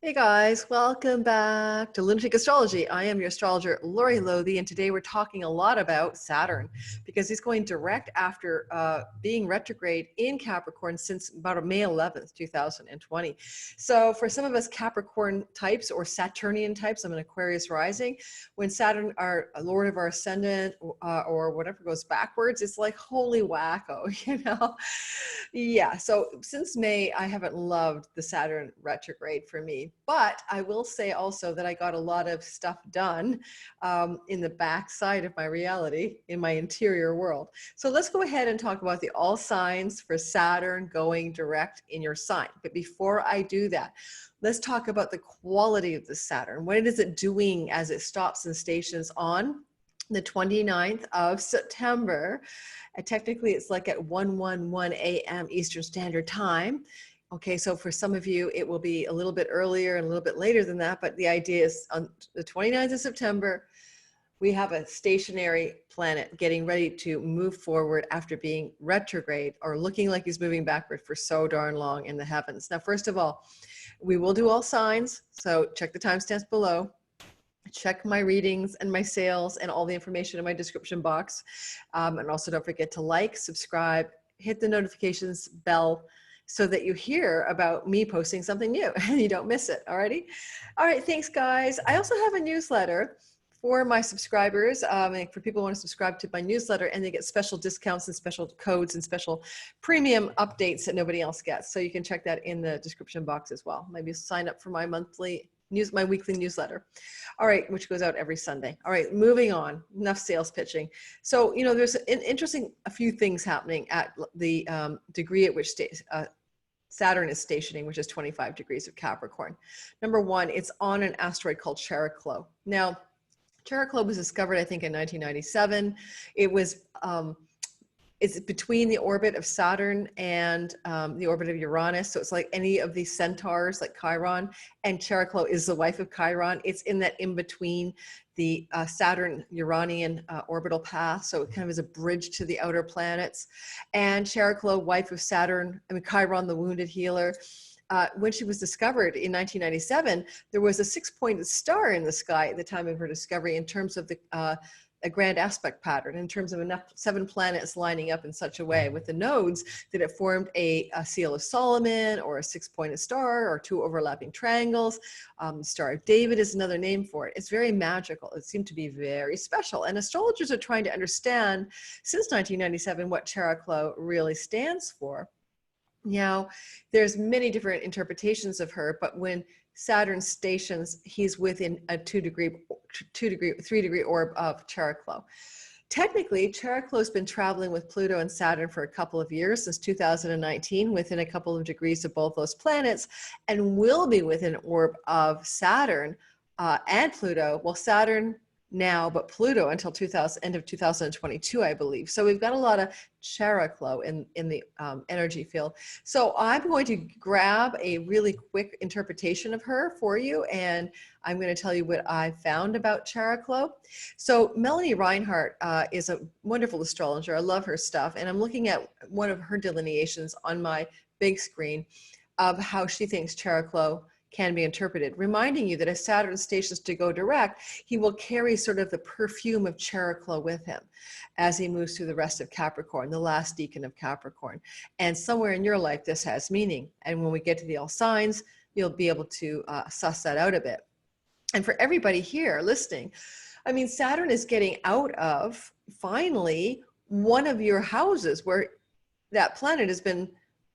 Hey guys, welcome back to Lunatic Astrology. I am your astrologer, Lori Lothy, and today we're talking a lot about Saturn because he's going direct after being retrograde in Capricorn since about May 11th, 2020. So for some of us Capricorn types or Saturnian types, I'm an Aquarius rising, when Saturn, our Lord of our ascendant or whatever goes backwards, it's like holy wacko, you know? Yeah, so since May, I haven't loved the Saturn retrograde for me. But I will say also that I got a lot of stuff done in the backside of my reality, in my interior world. So let's go ahead and talk about the all signs for Saturn going direct in your sign. But before I do that, let's talk about the quality of the Saturn. What is it doing as it stops and stations on the 29th of September? And technically, it's like at 1:11 a.m. Eastern Standard Time. Okay, so for some of you, it will be a little bit earlier and a little bit later than that, but the idea is on the 29th of September, we have a stationary planet getting ready to move forward after being retrograde or looking like he's moving backward for so darn long in the heavens. Now, first of all, we will do all signs, so check the timestamps below. Check my readings and my sales and all the information in my description box. And also don't forget to like, subscribe, hit the notifications bell so that you hear about me posting something new and you don't miss it. Alrighty. All right. Thanks guys. I also have a newsletter for my subscribers, and for people who want to subscribe to my newsletter, and they get special discounts and special codes and special premium updates that nobody else gets. So you can check that in the description box as well. Maybe sign up for my my weekly newsletter. All right, which goes out every Sunday. All right, moving on, enough sales pitching. So, you know, there's a few things happening at the degree at which Saturn is stationing, which is 25 degrees of Capricorn. Number one, it's on an asteroid called Chariklo. Now, Chariklo was discovered, I think, in 1997. It was, it's between the orbit of Saturn and the orbit of Uranus. So it's like any of these centaurs, like Chiron, and Chariklo is the wife of Chiron. It's in that in between the Saturn-Uranian orbital path. So it kind of is a bridge to the outer planets. And Chariklo, wife of Saturn, Chiron, the wounded healer. When she was discovered in 1997, there was a 6-pointed star in the sky at the time of her discovery in terms of a grand aspect pattern, in terms of enough 7 planets lining up in such a way with the nodes that it formed a seal of Solomon or a 6-pointed star or 2 overlapping triangles. Star of David is another name for it. It's very magical. It seemed to be very special. And astrologers are trying to understand since 1997 what Chariklo really stands for. Now, there's many different interpretations of her, but when Saturn stations, he's within a 3-degree orb of Chariklo. Technically, Chariklo has been traveling with Pluto and Saturn for a couple of years, since 2019, within a couple of degrees of both those planets, and will be within an orb of Saturn and Pluto. Well, Saturn now, but Pluto until end of 2022, I believe. So we've got a lot of Chariklo in the energy field. So I'm going to grab a really quick interpretation of her for you, and I'm going to tell you what I found about Chariklo. So Melanie Reinhardt is a wonderful astrologer. I love her stuff, and I'm looking at one of her delineations on my big screen of how she thinks Chariklo can be interpreted, reminding you that as Saturn stations to go direct, he will carry sort of the perfume of Chariklo with him as he moves through the rest of Capricorn, the last decan of Capricorn. And somewhere in your life, this has meaning. And when we get to the all signs, you'll be able to suss that out a bit. And for everybody here listening, I mean, Saturn is getting out of, finally, one of your houses where that planet has been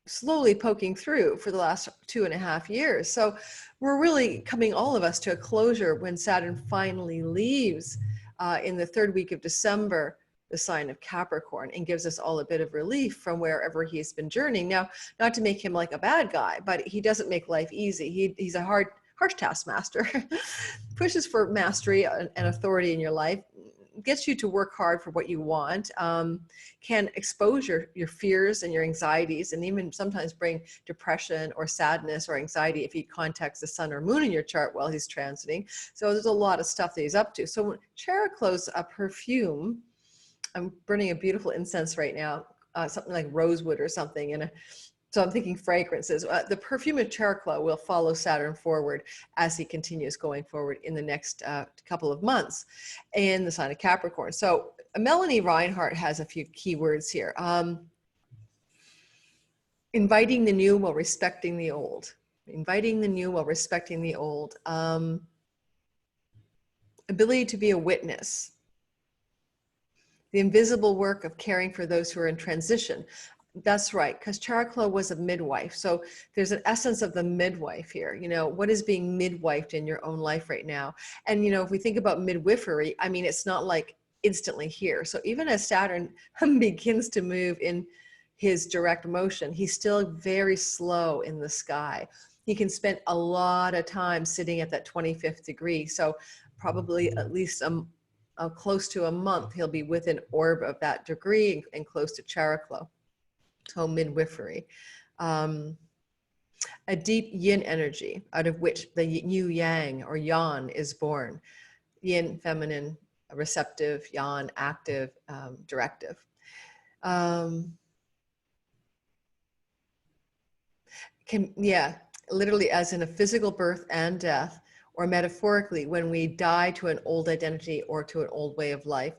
slowly poking through for the last 2.5 years. So we're really coming, all of us, to a closure when Saturn finally leaves in the 3rd week of December, the sign of Capricorn, and gives us all a bit of relief from wherever he's been journeying. Now, not to make him like a bad guy, but he doesn't make life easy. He's a harsh taskmaster, pushes for mastery and authority in your life, gets you to work hard for what you want, can expose your fears and your anxieties, and even sometimes bring depression or sadness or anxiety if he contacts the sun or moon in your chart while he's transiting. So there's a lot of stuff that he's up to. So when Chariklo's a perfume, I'm burning a beautiful incense right now, something like rosewood or something, in So I'm thinking fragrances. The perfume of Chariklo will follow Saturn forward as he continues going forward in the next couple of months in the sign of Capricorn. So Melanie Reinhardt has a few keywords here. Inviting the new while respecting the old. Inviting the new while respecting the old. Ability to be a witness. The invisible work of caring for those who are in transition. That's right, because Chariklo was a midwife. So there's an essence of the midwife here. You know, what is being midwifed in your own life right now? And, you know, if we think about midwifery, I mean, it's not like instantly here. So even as Saturn begins to move in his direct motion, he's still very slow in the sky. He can spend a lot of time sitting at that 25th degree. So probably at least close to a month, he'll be within orb of that degree and close to Chariklo. So midwifery. A deep yin energy out of which the new yang or yan is born. Yin, feminine, receptive, yan, active, directive. Literally as in a physical birth and death, or metaphorically when we die to an old identity or to an old way of life.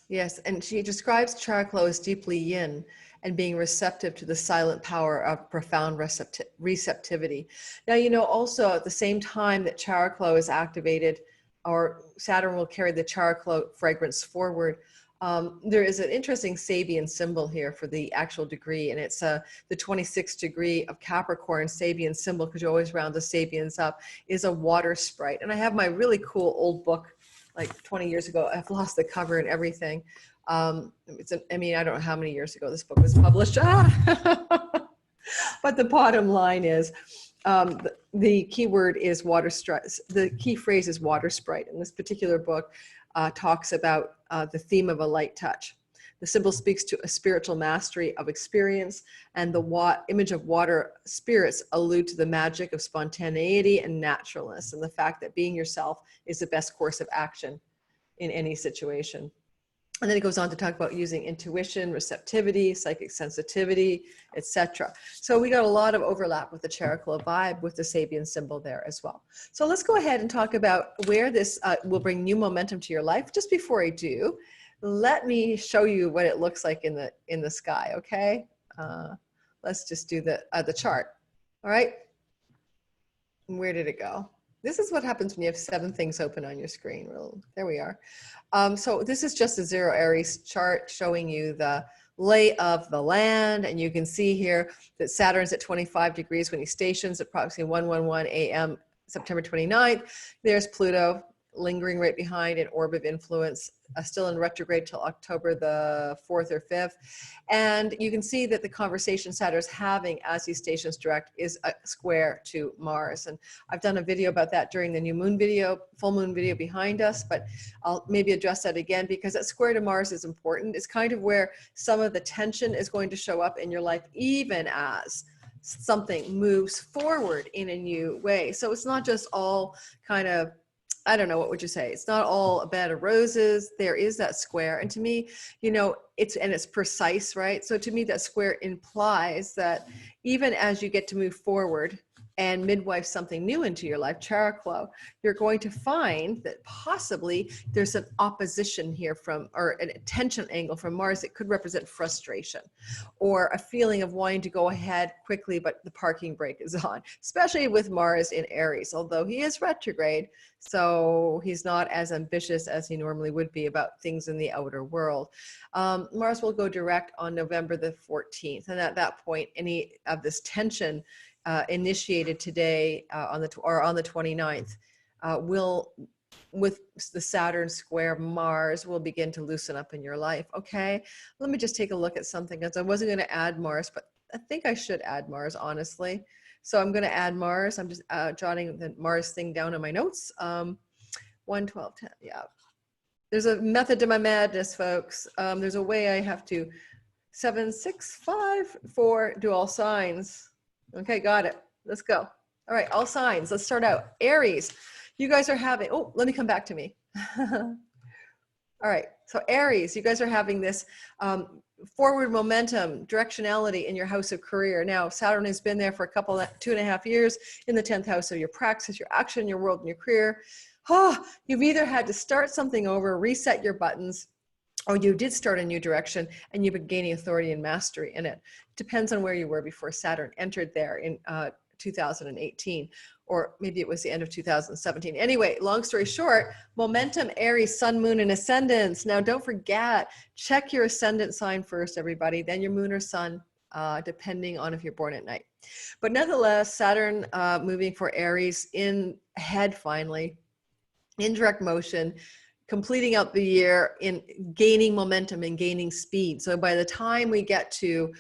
Yes, and she describes Chariklo as deeply yin and being receptive to the silent power of profound receptivity. Now, you know, also at the same time that Chariklo is activated, or Saturn will carry the Chariklo fragrance forward, there is an interesting Sabian symbol here for the actual degree, and it's the 26th degree of Capricorn. Sabian symbol, because you always round the Sabians up, is a water sprite. And I have my really cool old book, like 20 years ago. I've lost the cover and everything. I mean, I don't know how many years ago this book was published. But the bottom line is, the key word is water sprite. The key phrase is water sprite. And this particular book talks about the theme of a light touch. The symbol speaks to a spiritual mastery of experience, and the image of water spirits allude to the magic of spontaneity and naturalness, and the fact that being yourself is the best course of action in any situation. And then it goes on to talk about using intuition, receptivity, psychic sensitivity, etc. So we got a lot of overlap with the Chariklo vibe with the Sabian symbol there as well. So let's go ahead and talk about where this will bring new momentum to your life. Just before I do, let me show you what it looks like in the sky, okay? Let's just do the chart, all right? Where did it go? This is what happens when you have 7 things open on your screen. Well, there we are. So this is just a 0 Aries chart showing you the lay of the land. And you can see here that Saturn's at 25 degrees when he stations, approximately 1:11 a.m. September 29th. There's Pluto lingering right behind in orb of influence, still in retrograde till October the 4th or 5th. And you can see that the conversation Saturn's having as he stations direct is a square to Mars. And I've done a video about that during the new moon video, full moon video behind us, but I'll maybe address that again because that square to Mars is important. It's kind of where some of the tension is going to show up in your life, even as something moves forward in a new way. So it's not just all kind of, I don't know, what would you say? It's not all a bed of roses. There is that square. And to me, you know, it's precise, right? So to me, that square implies that even as you get to move forward and midwife something new into your life, Chariklo, you're going to find that possibly there's an opposition here or an tension angle from Mars that could represent frustration or a feeling of wanting to go ahead quickly, but the parking brake is on, especially with Mars in Aries, although he is retrograde. So he's not as ambitious as he normally would be about things in the outer world. Mars will go direct on November the 14th. And at that point, any of this tension initiated today on the 29th will, with the Saturn square Mars, will begin to loosen up in your life. Okay, let me just take a look at something, because I wasn't going to add Mars, but I think I should add Mars, honestly. So I'm going to add Mars. I'm just jotting the Mars thing down in my notes. 1, 12, 10, yeah. There's a method to my madness, folks. There's a way I have to 7, 6, 5, 4, do all signs. Okay, got it. Let's go. All right, all signs. Let's start out. Aries, you guys are having, oh, let me come back to me. All right. So Aries, you guys are having this forward momentum, directionality in your house of career. Now, Saturn has been there for 2.5 years in the 10th house of your praxis, your action, your world, and your career. Oh, you've either had to start something over, reset your buttons, or you did start a new direction and you've been gaining authority and mastery in it. Depends on where you were before Saturn entered there in 2018, or maybe it was the end of 2017. Anyway, long story short, momentum, Aries, sun, moon, and ascendants. Now, don't forget, check your ascendant sign first, everybody, then your moon or sun, depending on if you're born at night. But nonetheless, Saturn moving for Aries in ahead finally, in direct motion, completing out the year in gaining momentum and gaining speed. So by the time we get to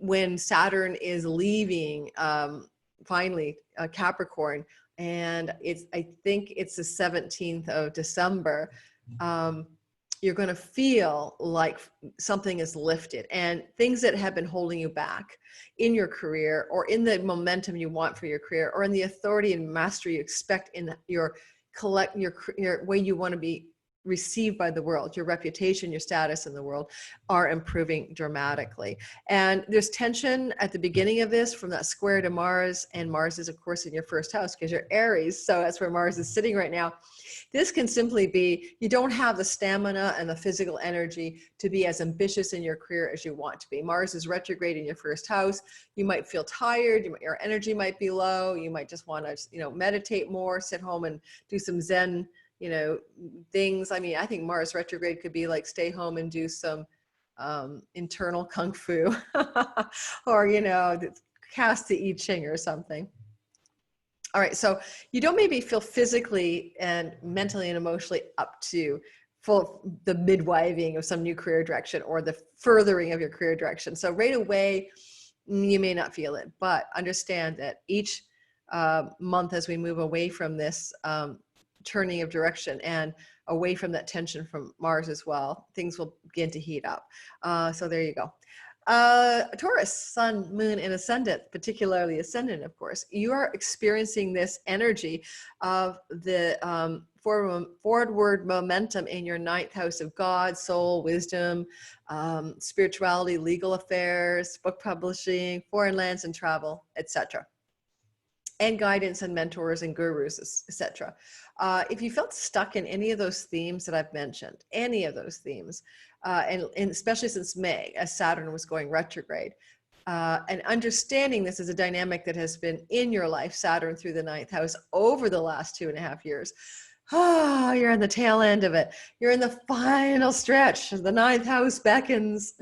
when Saturn is leaving finally Capricorn, and I think it's the 17th of December, you're going to feel like something is lifted, and things that have been holding you back in your career, or in the momentum you want for your career, or in the authority and mastery you expect in your way you want to be received by the world, your reputation, your status in the world, are improving dramatically. And there's tension at the beginning of this from that square to Mars, and Mars is of course in your first house because you're Aries, so that's where Mars is sitting right now. This can simply be you don't have the stamina and the physical energy to be as ambitious in your career as you want to be. Mars is retrograde in your first house. You might feel tired, your energy might be low, you might just want to meditate more, sit home and do some Zen things. I mean, I think Mars retrograde could be like stay home and do some internal kung fu or cast the I Ching or something. All right, so you don't maybe feel physically and mentally and emotionally up to the midwiving of some new career direction or the furthering of your career direction. So right away, you may not feel it, but understand that each month as we move away from this turning of direction and away from that tension from Mars as well, things will begin to heat up. So there you go. Taurus, sun, moon, and ascendant, particularly ascendant, of course. You are experiencing this energy of the forward momentum in your 9th house of God, soul, wisdom, spirituality, legal affairs, book publishing, foreign lands and travel, etc. And guidance and mentors and gurus, etc. If you felt stuck in any of those themes that I've mentioned, any of those themes, and especially since May, as Saturn was going retrograde, and understanding this is a dynamic that has been in your life, Saturn through the 9th house over the last 2.5 years. Oh, you're on the tail end of it. You're in the final stretch. The 9th house beckons.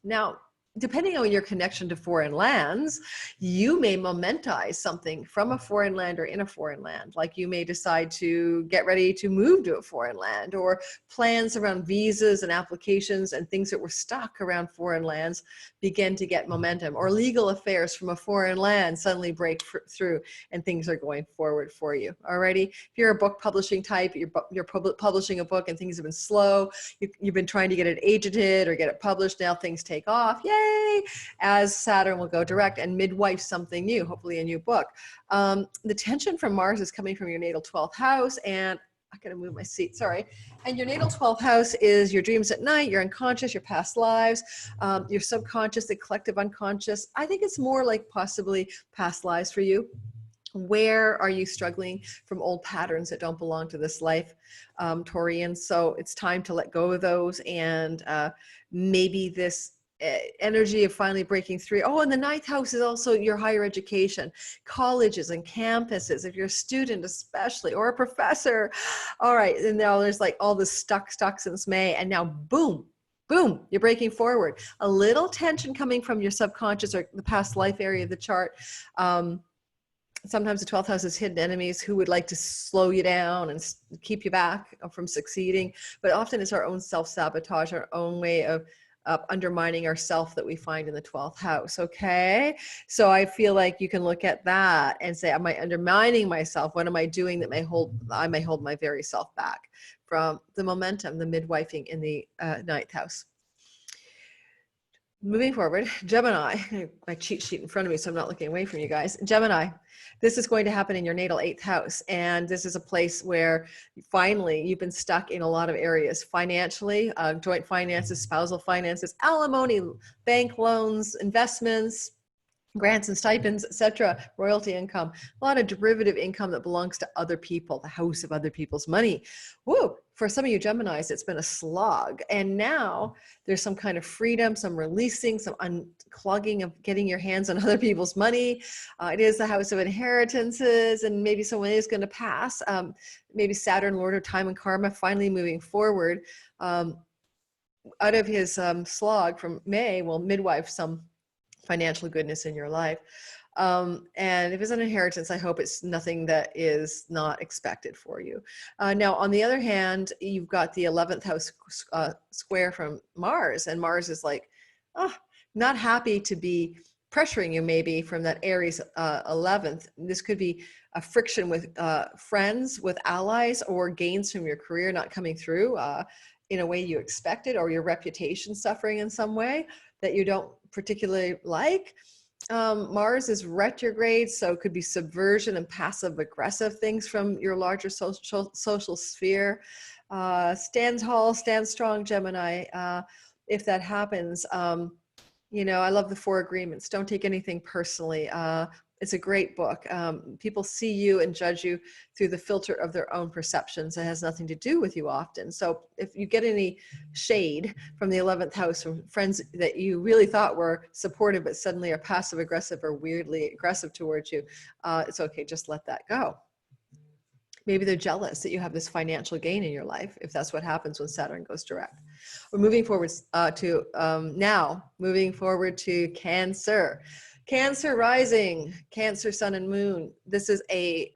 Now, depending on your connection to foreign lands, you may momentize something from a foreign land or in a foreign land. Like you may decide to get ready to move to a foreign land, or plans around visas and applications and things that were stuck around foreign lands begin to get momentum, or legal affairs from a foreign land suddenly break through and things are going forward for you. Alrighty, if you're a book publishing type, you're publishing a book and things have been slow, you've been trying to get it agented or get it published, now things take off. Yay! As Saturn will go direct and midwife something new, hopefully a new book. The tension from Mars is coming from your natal 12th house, and I gotta move my seat, sorry. And your natal 12th house is your dreams at night, your unconscious, your past lives, your subconscious, the collective unconscious. I think it's more like possibly past lives for you. Where are you struggling from old patterns that don't belong to this life, Taurian? So it's time to let go of those, and maybe this energy of finally breaking through. Oh, and the 9th house is also your higher education, colleges and campuses, if you're a student especially, or a professor. All right, and now there's like all this stuck since May, and now boom, you're breaking forward. A little tension coming from your subconscious or the past life area of the chart. Sometimes the 12th house is hidden enemies who would like to slow you down and keep you back from succeeding, but often it's our own self-sabotage, our own way of undermining ourself that we find in the 12th house. Okay, so I feel like you can look at that and say, am I undermining myself? What am I doing that I may hold my very self back from the momentum, the midwifing in the 9th house? Moving forward, Gemini, my cheat sheet in front of me, so I'm not looking away from you guys. Gemini, this is going to happen in your natal 8th house. And this is a place where finally you've been stuck in a lot of areas financially, joint finances, spousal finances, alimony, bank loans, investments, grants and stipends, etc., royalty income, a lot of derivative income that belongs to other people, the house of other people's money. Woo! For some of you Geminis, it's been a slog. And now there's some kind of freedom, some releasing, some unclogging of getting your hands on other people's money. It is the house of inheritances, and maybe someone is going to pass. Maybe Saturn, Lord of Time and Karma, finally moving forward out of his slog from May, will midwife some financial goodness in your life. And if it's an inheritance, I hope it's nothing that is not expected for you. Now, on the other hand, you've got the 11th house square from Mars, and Mars is like, not happy to be pressuring you maybe from that Aries 11th. This could be a friction with friends, with allies, or gains from your career not coming through in a way you expected, or your reputation suffering in some way that you don't particularly like. Mars is retrograde, so it could be subversion and passive aggressive things from your larger social sphere. Stand tall, stand strong, Gemini. If that happens, you know, I love the 4 agreements. Don't take anything personally. It's a great book. People see you and judge you through the filter of their own perceptions. It has nothing to do with you often. So if you get any shade from the 11th house from friends that you really thought were supportive, but suddenly are passive aggressive or weirdly aggressive towards you, it's okay. Just let that go. Maybe they're jealous that you have this financial gain in your life, if that's what happens when Saturn goes direct. We're moving forward moving forward to Cancer. Cancer rising, Cancer sun and moon. This is a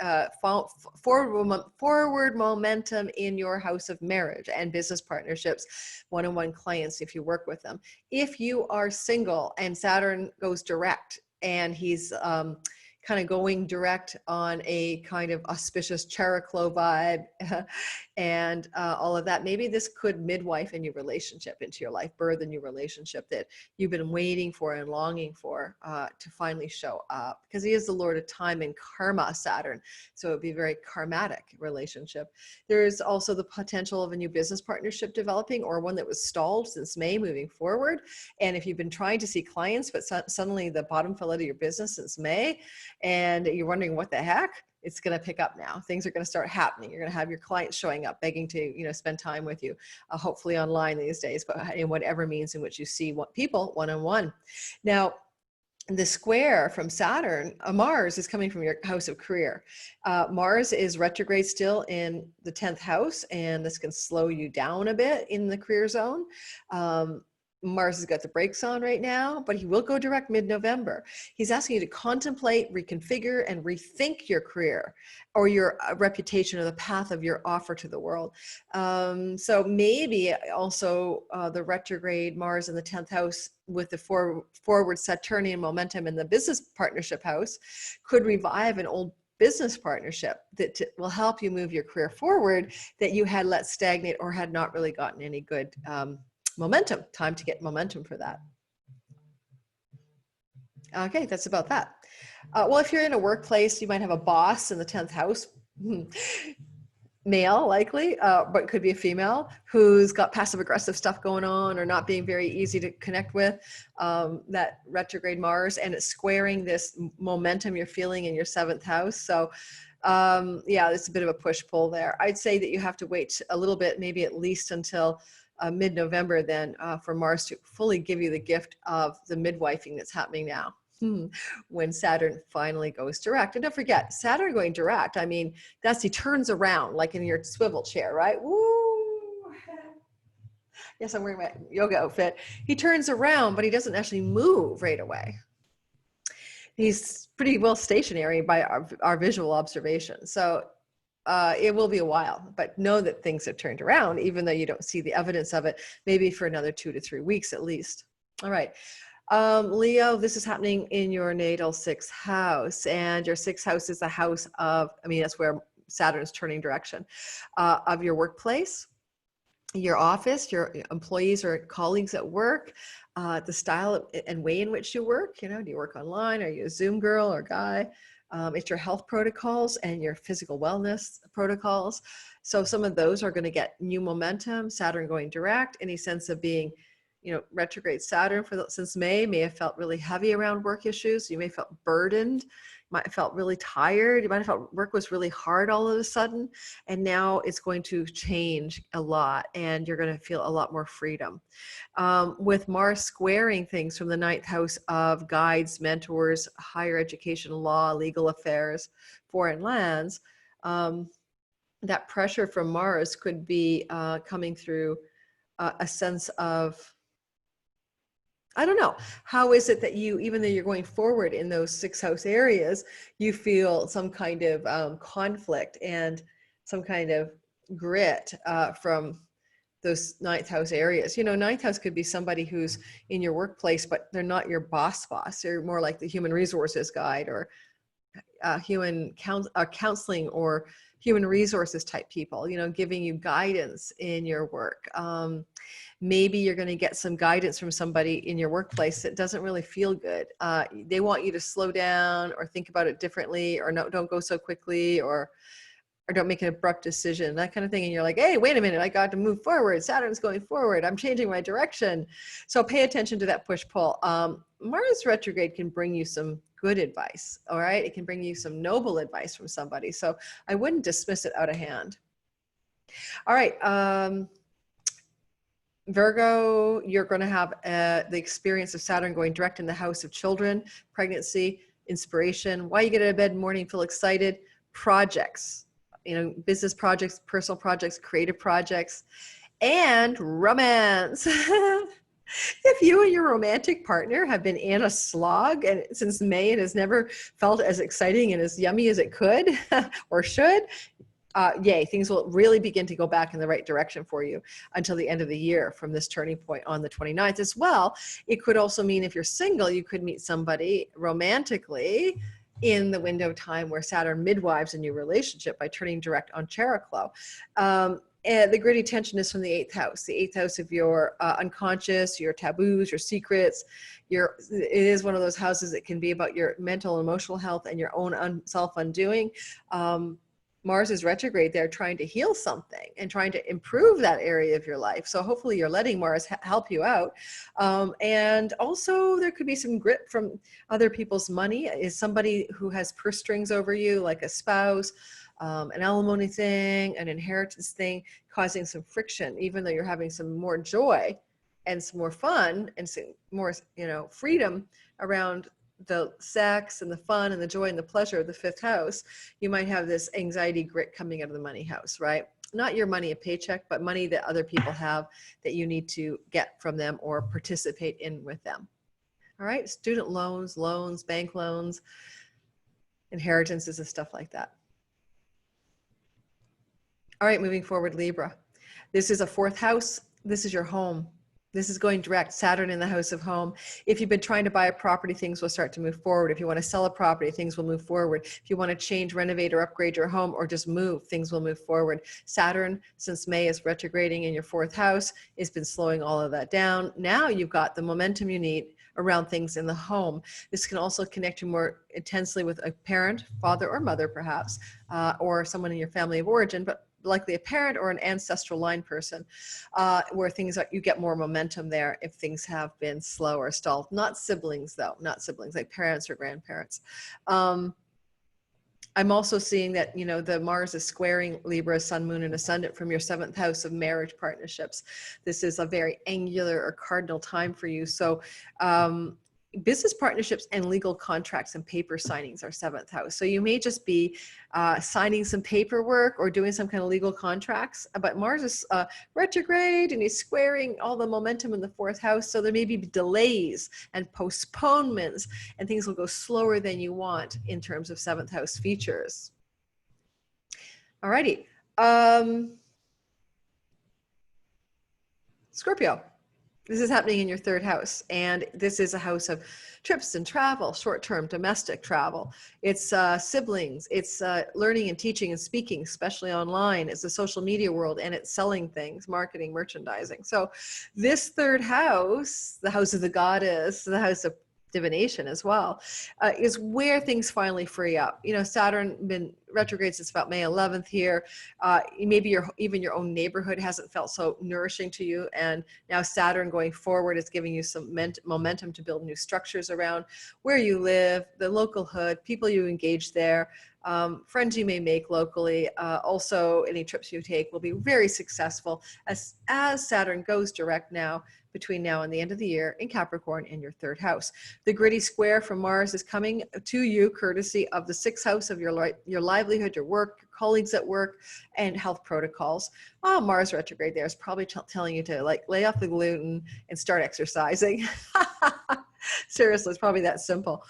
forward momentum in your house of marriage and business partnerships, one-on-one clients if you work with them. If you are single and Saturn goes direct and he's kind of going direct on a kind of auspicious Chariklo vibe and all of that. Maybe this could midwife a new relationship into your life, birth a new relationship that you've been waiting for and longing for to finally show up, because he is the Lord of Time and Karma, Saturn. So it would be a very karmatic relationship. There's also the potential of a new business partnership developing, or one that was stalled since May moving forward. And if you've been trying to see clients, but suddenly the bottom fell out of your business since May, and you're wondering what the heck, it's going to pick up now. Things are going to start happening. You're going to have your clients showing up, begging to, you know, spend time with you, hopefully online these days, but in whatever means in which you see people one-on-one. Now, the square from Saturn, Mars is coming from your house of career. Mars is retrograde still in the 10th house, and this can slow you down a bit in the career zone. Mars has got the brakes on right now, but he will go direct mid-November. He's asking you to contemplate, reconfigure, and rethink your career or your reputation or the path of your offer to the world. So maybe also the retrograde Mars in the 10th house with the forward Saturnian momentum in the business partnership house could revive an old business partnership that will help you move your career forward that you had let stagnate or had not really gotten any good momentum. Time to get momentum for that. Okay, that's about that. Well, if you're in a workplace, you might have a boss in the 10th house, male likely, but could be a female who's got passive aggressive stuff going on or not being very easy to connect with, that retrograde Mars, and it's squaring this momentum you're feeling in your 7th house. So yeah, it's a bit of a push-pull there. I'd say that you have to wait a little bit, maybe at least until mid-November then for Mars to fully give you the gift of the midwifing that's happening now when Saturn finally goes direct. And don't forget, Saturn going direct, I mean, he turns around like in your swivel chair, right? Woo! Yes, I'm wearing my yoga outfit. He turns around, but he doesn't actually move right away. He's pretty well stationary by our visual observation. So it will be a while, but know that things have turned around, even though you don't see the evidence of it, maybe for another 2 to 3 weeks at least. All right. Leo, this is happening in your natal 6th house, and your 6th house is the house of, I mean, that's where Saturn's turning direction, of your workplace, your office, your employees or colleagues at work, the style and way in which you work. Do you work online? Are you a Zoom girl or guy? It's your health protocols and your physical wellness protocols. So some of those are going to get new momentum. Saturn going direct, any sense of being, retrograde Saturn since May may have felt really heavy around work issues. You may have felt burdened. You might have felt really tired. You might have felt work was really hard all of a sudden. And now it's going to change a lot and you're going to feel a lot more freedom. With Mars squaring things from the 9th house of guides, mentors, higher education, law, legal affairs, foreign lands, that pressure from Mars could be coming through a sense of, I don't know, how is it that you, even though you're going forward in those 6th house areas, you feel some kind of conflict and some kind of grit from those 9th house areas. 9th house could be somebody who's in your workplace, but they're not your boss. They're more like the human resources guide or counseling or human resources type people, giving you guidance in your work. Maybe you're going to get some guidance from somebody in your workplace that doesn't really feel good. They want you to slow down or think about it differently, or no, don't go so quickly, or don't make an abrupt decision, that kind of thing. And you're like, hey, wait a minute, I got to move forward. Saturn's going forward. I'm changing my direction. So pay attention to that push-pull. Mars retrograde can bring you some good advice, all right? It can bring you some noble advice from somebody. So I wouldn't dismiss it out of hand. All right. Virgo, you're going to have the experience of Saturn going direct in the house of children, pregnancy, inspiration, why you get out of bed in the morning, feel excited, projects, business projects, personal projects, creative projects, and romance. If you and your romantic partner have been in a slog and since May, it has never felt as exciting and as yummy as it could or should, yay, things will really begin to go back in the right direction for you until the end of the year from this turning point on the 29th as well. It could also mean if you're single, you could meet somebody romantically in the window of time where Saturn midwives a new relationship by turning direct on Chariklo. And the gritty tension is from the 8th house, the 8th house of your unconscious, your taboos, your secrets. It is one of those houses that can be about your mental and emotional health and your own self-undoing. Mars is retrograde there trying to heal something and trying to improve that area of your life. So hopefully you're letting Mars help you out. And also there could be some grit from other people's money. Is somebody who has purse strings over you, like a spouse, an alimony thing, an inheritance thing, causing some friction, even though you're having some more joy and some more fun and some more, freedom around the sex and the fun and the joy and the pleasure of the 5th house. You might have this anxiety grit coming out of the money house, right? Not your money, a paycheck, but money that other people have that you need to get from them or participate in with them. All right, student loans, bank loans, inheritances and stuff like that. All right, moving forward, Libra. This is a 4th house. This is your home. This is going direct, Saturn in the house of home. If you've been trying to buy a property, things will start to move forward. If you want to sell a property, things will move forward. If you want to change, renovate, or upgrade your home, or just move, things will move forward. Saturn, since May, is retrograding in your 4th house. It's been slowing all of that down. Now you've got the momentum you need around things in the home. This can also connect you more intensely with a parent, father or mother perhaps, or someone in your family of origin, but likely a parent or an ancestral line person, where things are, you get more momentum there if things have been slow or stalled. Not siblings though, not siblings, like parents or grandparents. I'm also seeing that, the Mars is squaring Libra, Sun, Moon, and Ascendant from your 7th house of marriage partnerships. This is a very angular or cardinal time for you. So business partnerships and legal contracts and paper signings are 7th house. So you may just be signing some paperwork or doing some kind of legal contracts, but Mars is retrograde and he's squaring all the momentum in the 4th house. So there may be delays and postponements and things will go slower than you want in terms of 7th house features. All righty. Scorpio. This is happening in your third house, and this is a house of trips and travel, short-term domestic travel. It's siblings, it's learning and teaching and speaking, especially online. It's the social media world, and it's selling things, marketing, merchandising. So this third house, the house of the goddess, the house of divination as well, is where things finally free up. You know, Saturn been retrograde since about May 11th here. Maybe even your own neighborhood hasn't felt so nourishing to you, and now Saturn going forward is giving you some momentum to build new structures around where you live, the local hood, people you engage there, friends you may make locally. Also, any trips you take will be very successful as Saturn goes direct now between now and the end of the year in Capricorn in your third house. The gritty square from Mars is coming to you courtesy of the sixth house of your livelihood, your work, your colleagues at work, and health protocols. Oh, Mars retrograde there is probably telling you to like lay off the gluten and start exercising. Seriously, it's probably that simple.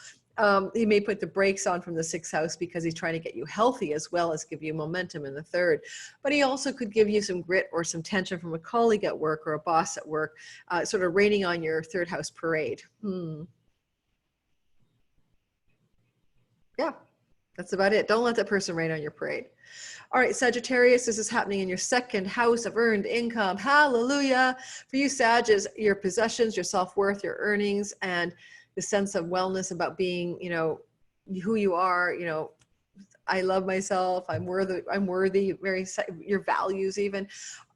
He may put the brakes on from the sixth house because he's trying to get you healthy as well as give you momentum in the third. But he also could give you some grit or some tension from a colleague at work or a boss at work, sort of raining on your third house parade. Yeah, that's about it. Don't let that person rain on your parade. All right, Sagittarius, this is happening in your second house of earned income. Hallelujah. For you, Sagittarius, your possessions, your self-worth, your earnings, and the sense of wellness about being, you know, who you are, you know, I love myself, I'm worthy, your values even,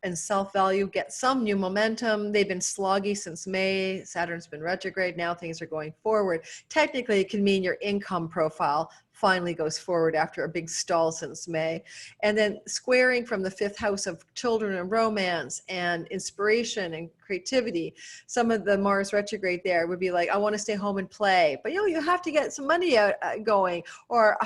and self-value get some new momentum. They've been sloggy since May. Saturn's been retrograde. Now things are going forward. Technically, it can mean your income profile finally goes forward after a big stall since May. And then squaring from the fifth house of children and romance and inspiration and creativity. Some of the Mars retrograde there would be like, I want to stay home and play, but you have to get some money out going, or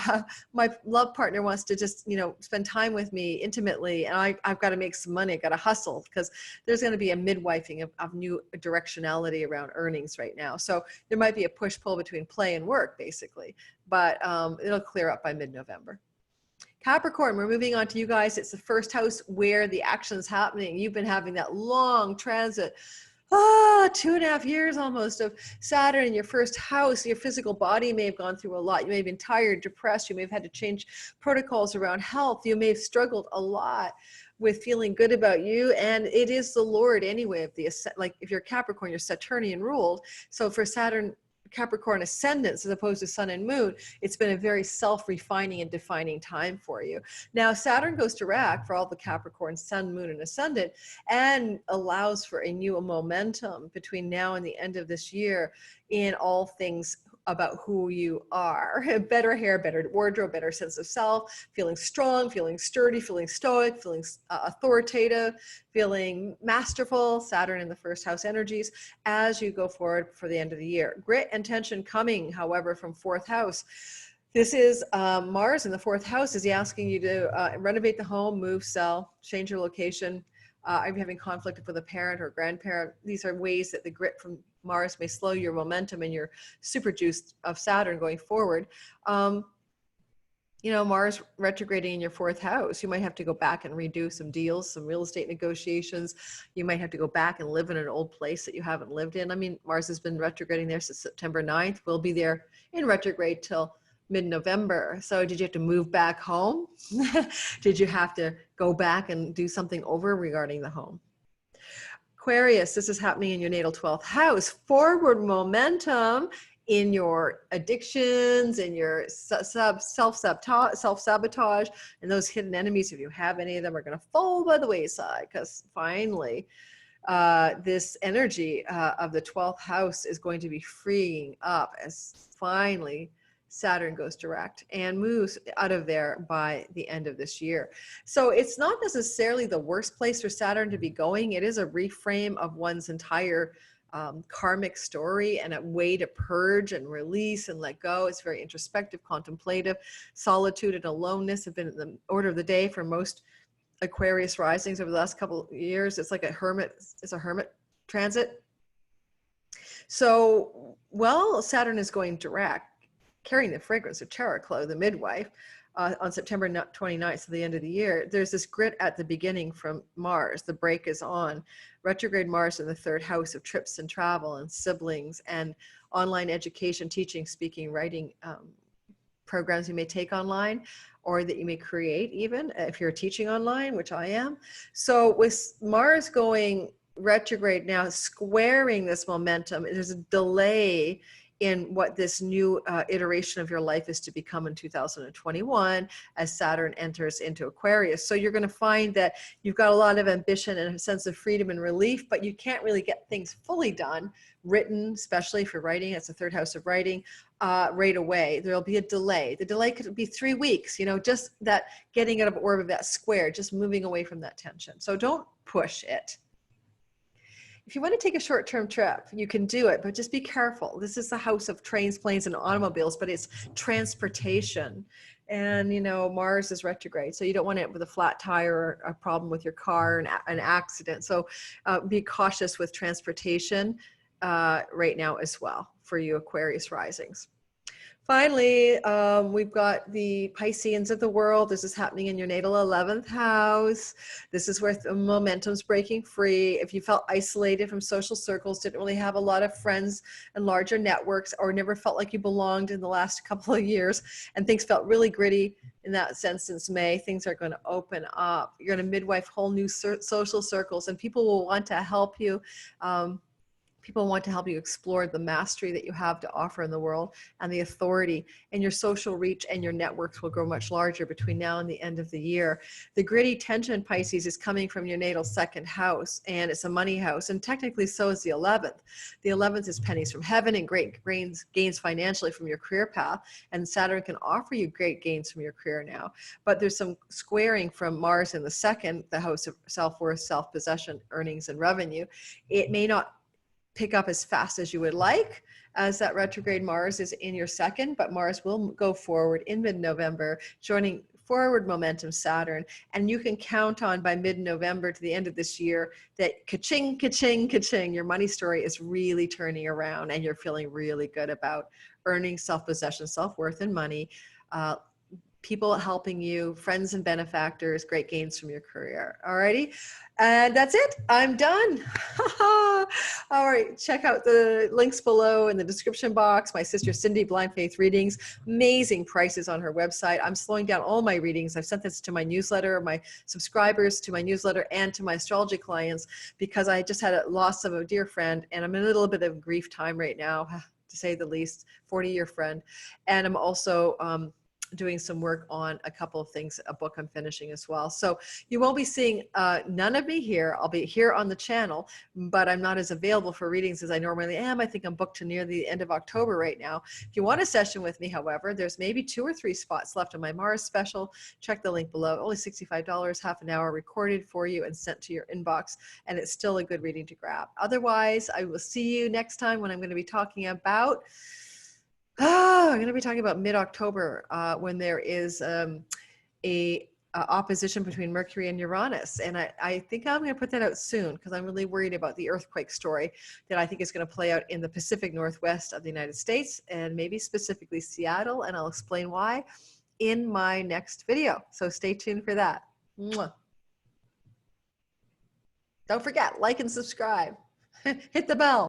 my love partner wants to just, spend time with me intimately, and I've got to make some money. I got to hustle, because there's going to be a midwifing of new directionality around earnings right now. So there might be a push-pull between play and work, basically, but it'll clear up by mid-November. Capricorn, we're moving on to you guys. It's the first house where the action's happening. You've been having that long transit, 2.5 years almost, of Saturn in your first house. Your physical body may have gone through a lot. You may have been tired, depressed. You may have had to change protocols around health. You may have struggled a lot with feeling good about you. And it is the Lord anyway of the, like if you're Capricorn, you're Saturnian ruled. So for Saturn, Capricorn ascendants as opposed to sun and moon, it's been a very self-refining and defining time for you. Now Saturn goes direct for all the Capricorn sun, moon, and ascendant, and allows for a new momentum between now and the end of this year in all things about who you are. Better hair, better wardrobe, better sense of self, feeling strong, feeling sturdy, feeling stoic, feeling authoritative, feeling masterful. Saturn in the first house energies as you go forward for the end of the year. Grit and tension coming, however, from fourth house. This is Mars in the fourth house. Is he asking you to renovate the home, move, sell, change your location? Are you having conflict with a parent or grandparent? These are ways that the grit from Mars may slow your momentum and your super juice of Saturn going forward. Mars retrograding in your fourth house, you might have to go back and redo some deals, some real estate negotiations. You might have to go back and live in an old place that you haven't lived in. I mean, Mars has been retrograding there since September 9th. We'll be there in retrograde till mid-November. So did you have to move back home? Did you have to go back and do something over regarding the home? Aquarius, this is happening in your natal 12th house. Forward momentum in your addictions, in your self-sabotage, and those hidden enemies, if you have any of them, are going to fall by the wayside, because finally this energy of the 12th house is going to be freeing up as finally Saturn goes direct and moves out of there by the end of this year. So it's not necessarily the worst place for Saturn to be going. It is a reframe of one's entire karmic story and a way to purge and release and let go. It's very introspective, contemplative. Solitude and aloneness have been in the order of the day for most Aquarius risings over the last couple of years. It's like it's a hermit transit. So, Saturn is going direct, carrying the fragrance of Chariklo, the midwife. on September 29th, so the end of the year, there's this grit at the beginning from Mars. The break is on. Retrograde Mars in the third house of trips and travel and siblings and online education, teaching, speaking, writing, programs you may take online or that you may create, even if you're teaching online, which I am. So with Mars going retrograde now, squaring this momentum, there's a delay in what this new iteration of your life is to become in 2021 as Saturn enters into Aquarius. So you're going to find that you've got a lot of ambition and a sense of freedom and relief, but you can't really get things fully done, written, especially for writing. It's the third house of writing, right away. There'll be a delay. The delay could be 3 weeks, you know, just that getting out of orb of that square, just moving away from that tension. So don't push it. If you want to take a short-term trip, you can do it, but just be careful. This is the house of trains, planes, and automobiles, but it's transportation. And, you know, Mars is retrograde, so you don't want to end with a flat tire or a problem with your car, an accident. So be cautious with transportation right now as well for you Aquarius risings. Finally, we've got the Pisceans of the world. This is happening in your natal 11th house. This is where the momentum's breaking free. If you felt isolated from social circles, didn't really have a lot of friends and larger networks, or never felt like you belonged in the last couple of years, and things felt really gritty in that sense since May, things are going to open up. You're going to midwife whole new social circles, and people will want to help you. People want to help you explore the mastery that you have to offer in the world and the authority, and your social reach and your networks will grow much larger between now and the end of the year. The gritty tension, Pisces, is coming from your natal second house, and it's a money house, and technically so is the 11th. The 11th is pennies from heaven and great gains financially from your career path, and Saturn can offer you great gains from your career now. But there's some squaring from Mars in the second, the house of self-worth, self-possession, earnings, and revenue. It may not pick up as fast as you would like, as that retrograde Mars is in your second, but Mars will go forward in mid-November, joining forward momentum Saturn, and you can count on by mid-November to the end of this year that ka-ching, ka-ching, ka-ching, your money story is really turning around and you're feeling really good about earning, self-possession, self-worth, and money, people helping you, friends and benefactors, great gains from your career. Alrighty, and that's it. I'm done. All right, check out the links below in the description box. My sister Cindy, Blind Faith Readings, amazing prices on her website. I'm slowing down all my readings. I've sent this to my newsletter, my subscribers to my newsletter, and to my astrology clients because I just had a loss of a dear friend, and I'm in a little bit of grief time right now, to say the least, 40-year friend. And I'm also doing some work on a couple of things, a book I'm finishing as well. So you won't be seeing none of me here. I'll be here on the channel, but I'm not as available for readings as I normally am. I think I'm booked to near the end of October right now. If you want a session with me, however, there's maybe 2 or 3 spots left on my Mars special. Check the link below. Only $65, half an hour, recorded for you and sent to your inbox. And it's still a good reading to grab. Otherwise, I will see you next time when I'm going to be talking about I'm going to be talking about mid-October when there is a opposition between Mercury and Uranus. And I think I'm going to put that out soon because I'm really worried about the earthquake story that I think is going to play out in the Pacific Northwest of the United States and maybe specifically Seattle. And I'll explain why in my next video. So stay tuned for that. Mwah. Don't forget, like and subscribe. Hit the bell.